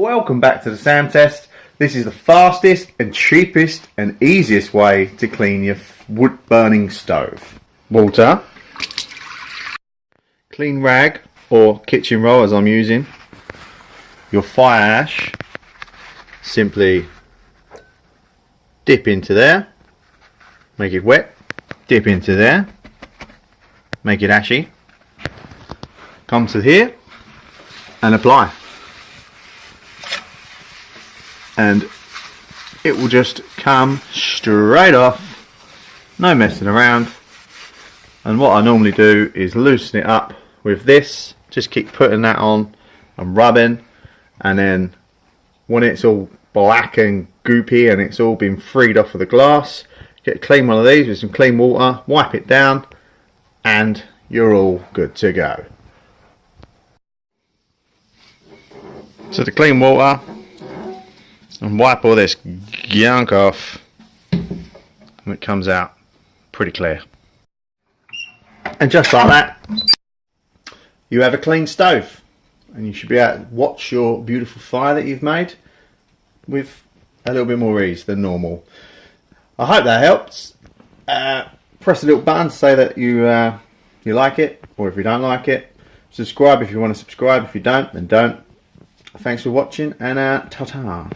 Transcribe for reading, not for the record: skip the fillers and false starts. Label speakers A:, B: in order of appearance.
A: Welcome back to the Sam Test. This is the fastest and cheapest and easiest way to clean your wood burning stove. Water, clean rag or kitchen roll as I'm using, your fire ash, simply dip into there, make it wet, dip into there, make it ashy, come to here and apply. And it will just come straight off, no messing around. And what I normally do is loosen it up with this, just keep putting that on and rubbing, and then when it's all black and goopy and it's all been freed off of the glass, get a clean one of these with some clean water, wipe it down, and you're all good to go. So the clean water, and wipe all this gunk off, and it comes out pretty clear. And just like that, you have a clean stove, and you should be able to watch your beautiful fire that you've made with a little bit more ease than normal. I hope that helps. Press the little button to say that you like it, or if you don't like it. Subscribe if you want to subscribe. If you don't, then don't. Thanks for watching, and ta-ta.